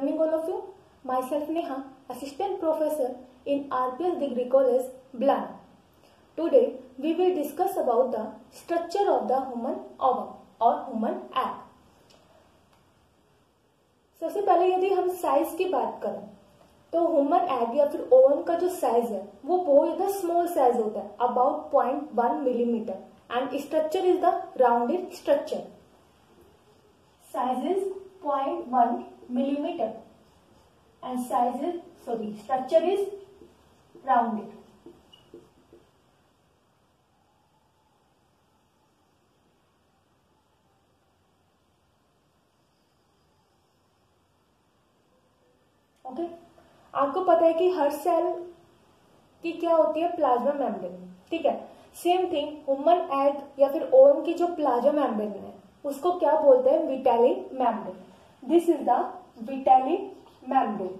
evening all of you. Myself Neha, Assistant Professor in RPS Degree College, Bland. Today we will discuss about the structure of the human ovum or human egg. सबसे पहले यदि हम size की बात करें तो human egg या फिर ओवम का जो साइज है वो बहुत ज्यादा स्मॉल साइज होता है, about 0.1 millimetre, and structure is the rounded structure. Size is 0.1 millimeter and structure is rounded. Okay, आपको पता है कि हर सेल की क्या होती है, प्लाज्मा मेम्ब्रेन. ठीक है, सेम थिंग ह्यूमन एग या फिर ओवम की जो प्लाज्मा मेम्ब्रेन है उसको क्या बोलते हैं, vitelline membrane. This is the vitelline membrane.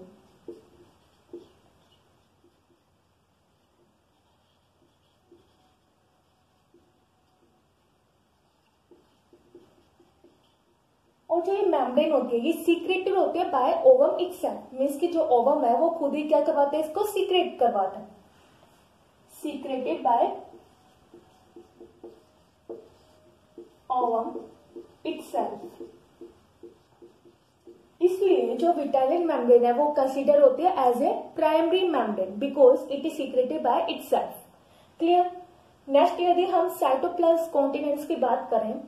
और जो ये मेम्ब्रेन होती है ये सीक्रेटेड होती है बाय ओवम इटसेल्फ. मीन्स कि जो ओवम है वो खुद ही क्या करवाते हैं, इसको सीक्रेट करवाता है. Secreted by ovum itself. इसलिए जो विटालिन मेम्ब्रेन है वो कंसीडर होती है as a primary membrane because it is secreted by itself. Clear. Next यदि हम साइटोप्लाज्म कॉन्टिनेंट्स की बात करें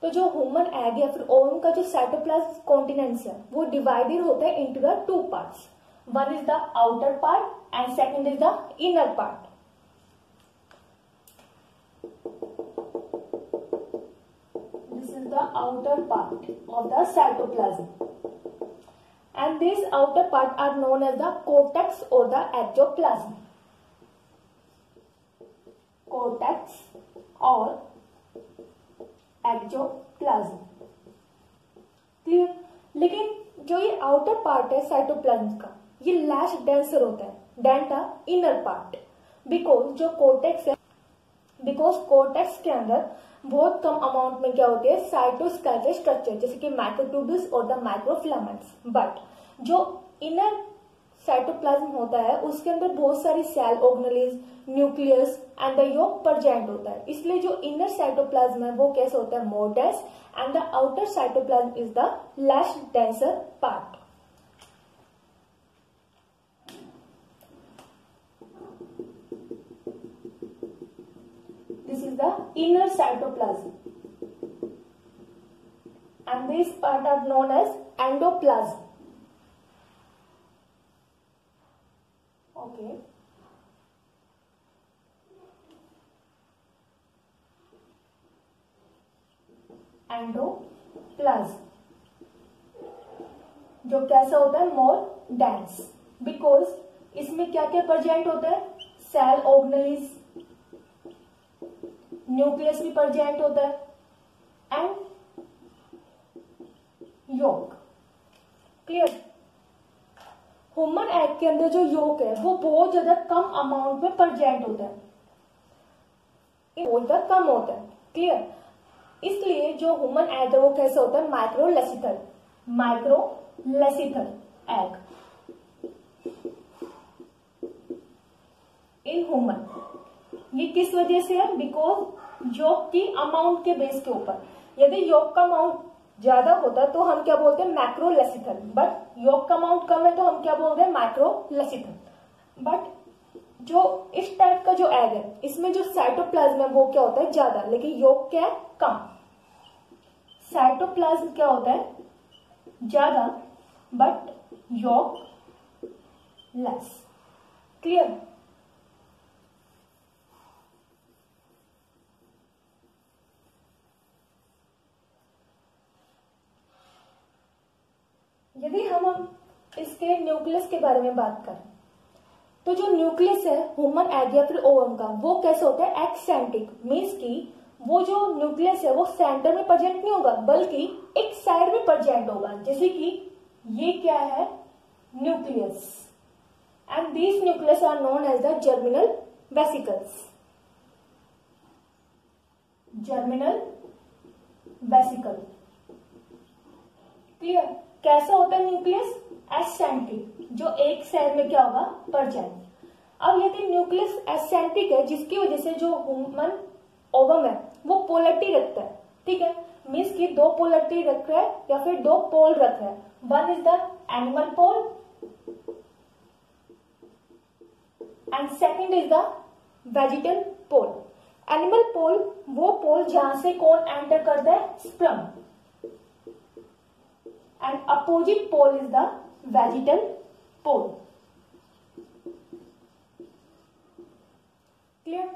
तो जो ह्यूमन एग या फिर ओवम का जो साइटोप्लाज्म कॉन्टिनेंट्स है वो डिवाइडेड होता है into the two parts. One is the outer part and second is the inner part. This is the outer part of the cytoplasm. And these outer part are known as the cortex or the exoplasm. Cortex or exoplasm. Clear? लेकिन जो ये outer part है cytoplasm का ये less denser होता है then the inner part. Because जो cortex है, बिकॉज कोर्टेक्स के अंदर बहुत कम अमाउंट में क्या होती है, साइटोस्केलेटल स्ट्रक्चर जैसे कि माइक्रोट्यूब्यूल्स और द माइक्रोफिलामेंट्स. बट जो इनर साइटोप्लाज्म होता है उसके अंदर बहुत सारी cell organelles, nucleus and the yolk present होता है. इसलिए जो इनर साइटोप्लाज्म है वो कैसे होता है, मोर dense, and the outer cytoplasm is the less denser part. This is the inner cytoplasm and these part are known as endoplasm. Okay. Endoplasm जो कैसा होता है, मोर डेंस, बिकॉज इसमें क्या क्या प्रेजेंट होता है, सेल ऑर्गेनेल्स, न्यूक्लियस भी प्रेजेंट होता है and yolk. Clear. Human egg के अंदर जो योक है वो बहुत ज्यादा कम अमाउंट में प्रेजेंट होता है, बहुत ज्यादा कम होता है. क्लियर. इसलिए जो ह्यूमन एग है वो कैसे होता है, microlecithal. Microlecithal egg in human. ये किस वजह से है, बिकॉज योग की अमाउंट के बेस के ऊपर. यदि योग का अमाउंट ज्यादा होता है तो हम क्या बोलते हैं, मैक्रोलेसिथल. बट योग का अमाउंट कम है तो हम क्या बोल रहे हैं, माइक्रोलेसिथल. बट जो इस टाइप का जो एग है इसमें जो साइटोप्लाज्म है वो क्या होता है, ज्यादा, लेकिन योग क्या है, कम. साइटोप्लाज्म क्या होता है, ज्यादा, बट योग लेस. क्लियर. यदि हम इसके न्यूक्लियस के बारे में बात करें तो जो न्यूक्लियस है ह्यूमन एग या फिर ओवम का वो कैसे होता है, एक्सेंट्रिक. मीन्स कि वो जो न्यूक्लियस है वो सेंटर में प्रेजेंट नहीं होगा बल्कि एक साइड में प्रेजेंट होगा. जैसे कि ये क्या है, nucleus, and these nucleus are known as the germinal vesicles. Germinal vesicle. Clear. कैसा होता है न्यूक्लियस, एसेंट्रिक, जो एक सेल में क्या होगा, पड़ जाएगी। अब यदि न्यूक्लियस एसेंट्रिक है, जिसकी वजह से जो ह्यूमन ओवम है वो पोलरिटी रखता है, ठीक है, मीन्स कि दो पोलरिटी रख रहा है या फिर दो पोल रख रहा है। One is the animal pole and second is the vegetal pole. Animal pole वो पोल जहां से कौन एंटर करता है, sperm, and opposite pole is the vegetal pole. Clear.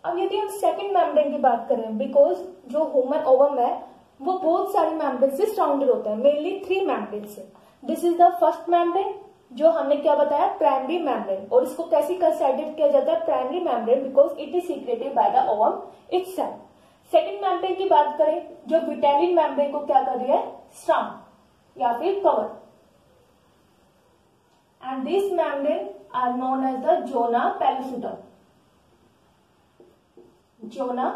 अब यदि हम सेकंड मेम्ब्रेन की बात करें, बिकॉज जो ह्यूमन ओवम है वो बहुत सारी मेम्ब्रेन से सराउंडेड होता है, मेनली 3 मेम्ब्रेन से। This is the first membrane, जो हमने क्या बताया, प्राइमरी मेम्ब्रेन, और इसको कैसे कंसिडर किया जाता है, primary membrane, because it is secreted by the ovum itself. Second membrane की बात करें, जो विटालिन मेम्ब्रेन को क्या कर रही है, सराउंड या फिर cover, and this membrane are known as the zona pellucida. Zona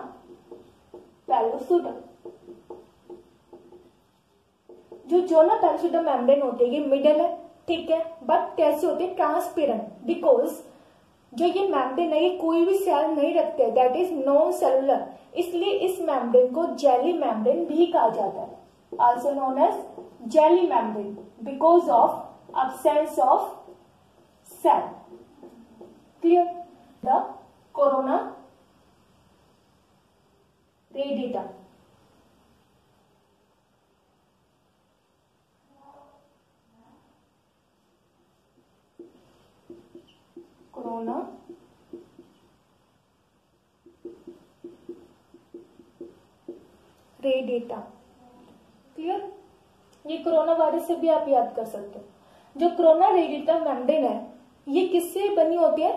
pellucida, जो जोना पेलोसुडम मेम्ब्रेन होती है ये मिडल है, ठीक है, बट कैसे होते हैं, ट्रांसपेरेंट, बिकॉज जो ये मेम्ब्रेन है ये कोई भी सेल नहीं रखते, दैट इज नॉन सेलुलर, इसलिए इस मेम्ब्रेन को जेली मेम्ब्रेन भी कहा जाता है, also known as jelly membrane, because of absence of cell. Clear. The corona radiata, corona radiata. Clear. ये कोरोना वायरस से भी आप याद कर सकते हो। जो कोरोना रेडिटा मेम्ब्रेन है ये किससे बनी होती है,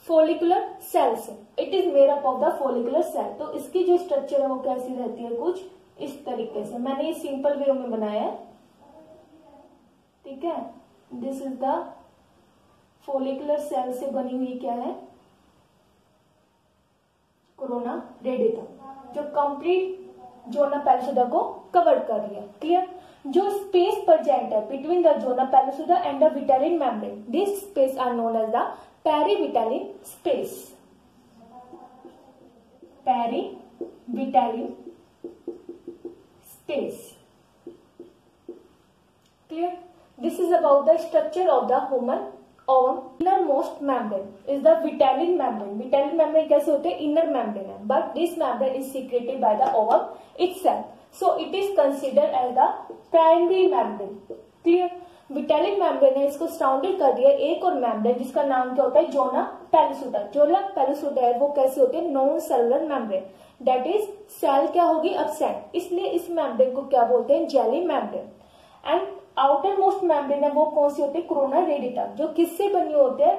फोलिकुलर सेल से। It is made up of the follicular cell. तो इसकी जो स्ट्रक्चर है वो कैसी रहती है, कुछ इस तरीके से। मैंने ये सिंपल वे में बनाया है, ठीक है। This is the follicular cell से बनी हुई क्या है, कोरोना रेडिटा, जो कंप्लीट जोना पेलोसुडा को कवर कर रही है। क्लियर। जो स्पेस प्रेजेंट है between the zona pellucida and the vitelline membrane, this space are known as the perivitelline space. Perivitelline space. Clear. This is about the structure of the human ovum. Innermost membrane is the vitelline membrane. Vitelline membrane कैसे होते हैं, inner membrane है, but this membrane is secreted by the ovum itself. So it is considered as the primary membrane. Clear? Vitelline membrane है, इसको surrounded कर दिया एक और membrane जिसका नाम क्या होता है, जोना पेलोसुडा। जोना पेलोसुडा है वो कैसे होते हैं, non cellular membrane. That is cell क्या होगी, absent, इसलिए इस membrane को क्या बोलते हैं, jelly membrane. And outer most membrane है वो कौन सी होती है, कोरोना रेडिटा, जो किससे बनी होती है,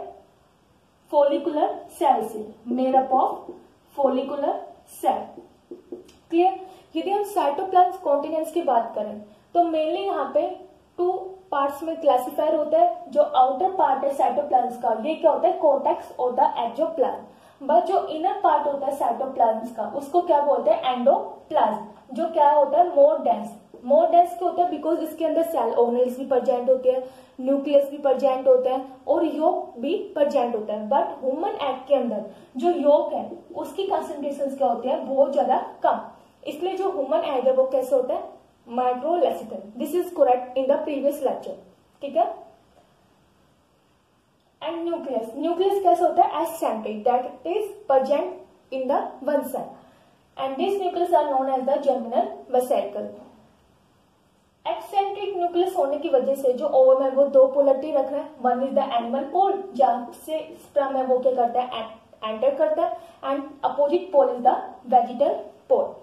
फोलिकुलर सेल से, made up of follicular cell. Clear. यदि हम साइटोप्लाज्म कॉन्टिनेंट्स की बात करें तो मेनली यहाँ पे 2 पार्ट्स में क्लासिफायर होता है। जो आउटर पार्ट है साइटोप्लाज्म का, ये क्या होता है, कोर्टेक्स और द एक्सोप्लाज्म। बट जो इनर पार्ट होता है साइटोप्लाज्म का, उसको क्या बोलते हैं, एंडोप्लाज्म, जो क्या होता है, मोर डेंस। मोर डेंस क्यों होता है, बिकॉज इसके अंदर सेल ऑर्गेनेल्स भी प्रेजेंट होते हैं, न्यूक्लियस भी प्रेजेंट होता है और योक भी प्रेजेंट होता है। बट ह्यूमन एग के अंदर जो योक है उसकी कंसेंट्रेशन क्या होती है, बहुत ज्यादा कम, इसलिए जो ह्यूमन एग है वो कैसे होता है, microlecithal. This is correct in the previous lecture, ठीक है। एंड न्यूक्लियस, न्यूक्लियस कैसे होता है, eccentric, that is present in the one cell, and this nucleus are known as the germinal vesicle. Eccentric nucleus होने की वजह से जो ओवम है वो 2 पोलरिटी रख रहा है। वन इज द एनिमल पोल, जहां से स्पर्म है वो क्या करता है, एंटर करता है, and opposite pole is the vegetal pole.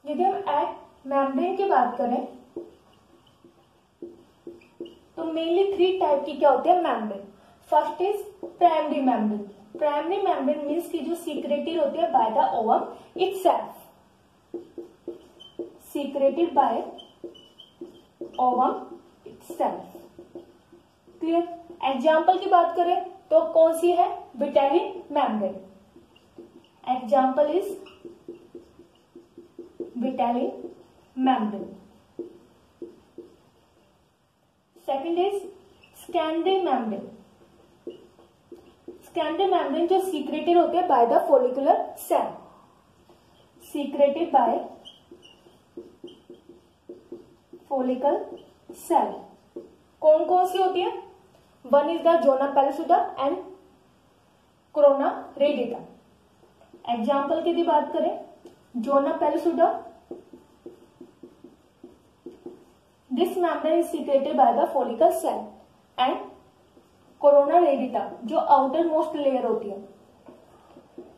यदि हम एग मेम्ब्रेन की बात करें तो मेनली 3 टाइप की क्या होती है, membrane. First is primary membrane. Primary membrane means की जो सीक्रेटेड होती है by the ovum itself, secreted by ovum itself. Clear. Example की बात करें तो कौन सी है, विटालिन membrane. Example is Vitelline membrane. Second is Scandry membrane. Scandry membrane जो secreted होते हैं by the follicular cell. Secreted by follicle cell. कौन कौन सी होती है? One is the Zona pellucida and Corona redita. Example की बात करें, zona pellucida, this membrane is secreted by the follicle cell, and corona radiata जो आउटर मोस्ट लेयर होती है,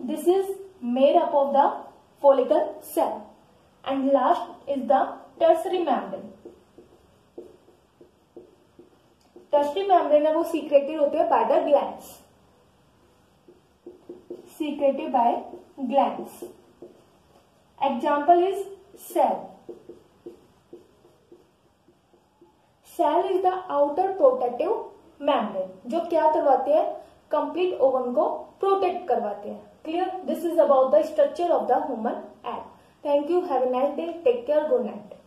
this is made up of the follicle cell, and last is the tertiary membrane. Tertiary membrane है वो secreted होती है by the glands. Secreted by glands. Example is cell. Cell is the outer protective membrane जो क्या करवाते हैं? Complete ovum को protect करवाते हैं. Clear? This is about the structure of the human egg. Thank you. Have a nice day. Take care. Good night.